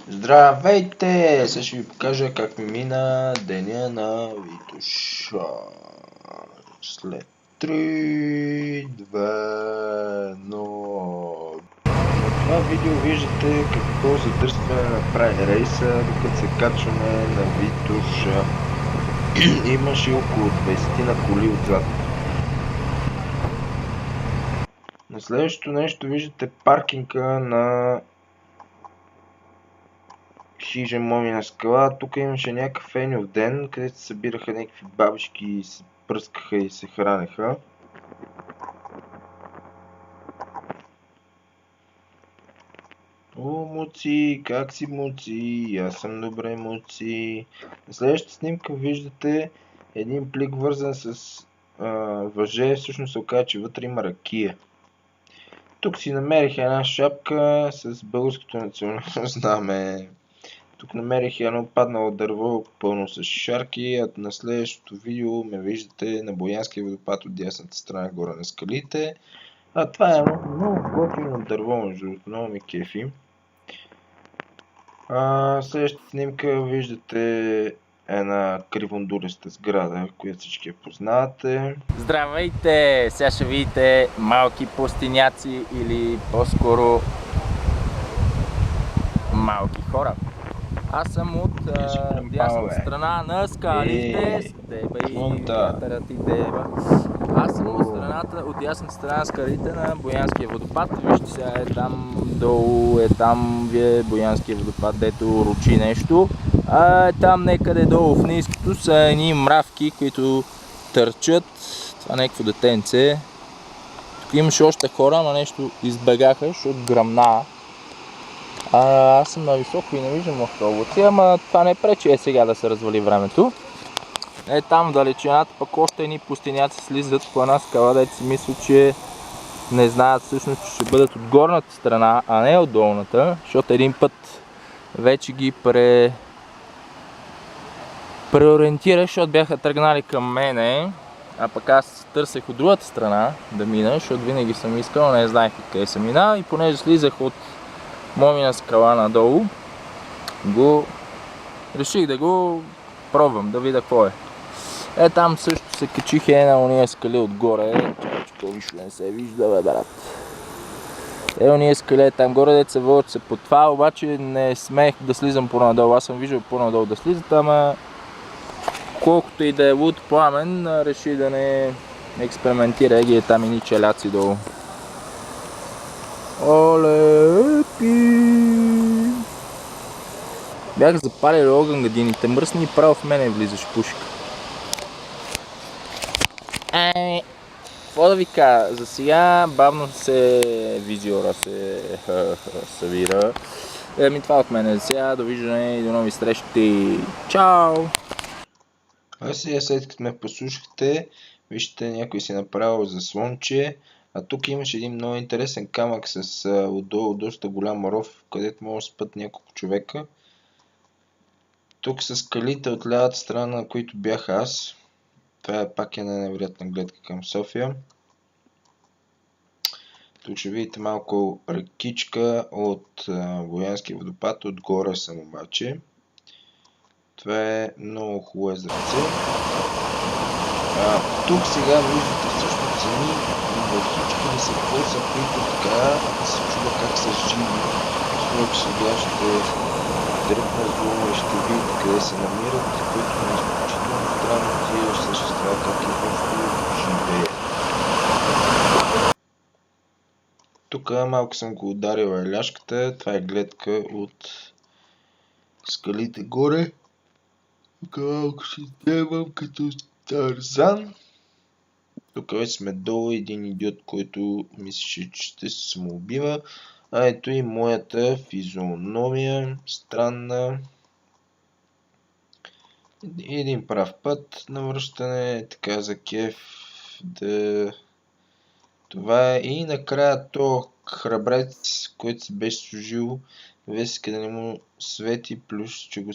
Здравейте! Сега ще ви покажа как ми мина деня на Витош. След 3, 2, 1... В това видео виждате какво задръстване направи рейса, докато се качваме на Витош. Имаше около 20 на коли отзад. На следващото нещо виждате паркинга на Хижа Момина скала. Тук имаше някакъв еньов ден, където се събираха някакви бабички и се пръскаха и се хранеха. О, Муци, как си, Муци? Аз съм добре, Муци. На следващата снимка виждате един плик вързан с въже. Всъщност се оказа, че вътре има ракия. Тук си намерих една шапка с българското национално знаме. Тук намерих едно паднало дърво пълно с шарки, а на следващото видео ме виждате на Боянския водопад от дясната страна горе на скалите. А това е много готино дърво, между другото, много ми кефи. Следващата снимка виждате една кривондулеста сграда, която всички я познавате. Здравейте! Сега ще видите малки пустиняци или по-скоро малки хора. Аз съм от дясната страна на скалите. Аз съм от дясната страна на скалите на Боянския водопад. Вижте, сега е там долу, там ви е Боянския водопад, дето ручи нещо. А там некъде долу в ниското са едни мравки, които търчат. Това е някакво детенце. Тук имаше още хора, но нещо избегаха, защото гръмна. Аз съм нависоко и не виждам автобуси, ама това не пречи сега да се развали времето. Там в далечината пък още едни пустиняци слизат по една скала, дето си мисля, че не знаят всъщност, че ще бъдат от горната страна, а не от долната, защото един път вече ги преориентирах, защото бяха тръгнали към мене, а пък аз търсех от другата страна да мина, защото винаги съм искал, не знаех къде съм мина и понеже слизах от Момина скала надолу, реших да го пробвам, да видя какво е. Там също се качих на уния скали отгоре, че нищо не се вижда, бе, брат. Уния скали там горе, дето се вълчат се по това, обаче не смех да слизам по-надолу. Аз съм виждал по-надолу да слизат, ама колкото и да е луд Пламен, реши да не експериментира, ги там и ни челяци долу. Оле, бях запалили огън гадините, мръсни и право в мене влизаш пушка. Какво да ви кажа, за сега бавно визиора се събира. Това от мене за сега, довиждане и до нови срещи. Чао! Сега след като ме послушахте, вижте някой си направил заслонче. А тук имаше един много интересен камък с отдолу доста голям ров, където може да спят няколко човека. Тук са скалите от лявата страна, на които бях аз. Това е пак една невероятна гледка към София. Тук ще видите малко рекичка от Боянския водопад, отгоре съм обаче. Това е много хубаво езерце. Тук сега виждате всъщност сами върхички да се коса, които така се чува как са живи. Струва, че сега ще дръпна злома и ще видите къде се намират, които на изключително странно тия същества, как и просто живеят. Тук малко съм го ударил еляшката, това е гледка от скалите горе. Тук малко си снимам като Тарзан. Тук вече сме долу, един идиот, който мислеше, че ще се самоубива. Ето и моята физиономия, странна. Един прав път на връщане, така за кеф. Това е и накрая то храбрец, който се беше служил весика да не му свети, плюс че го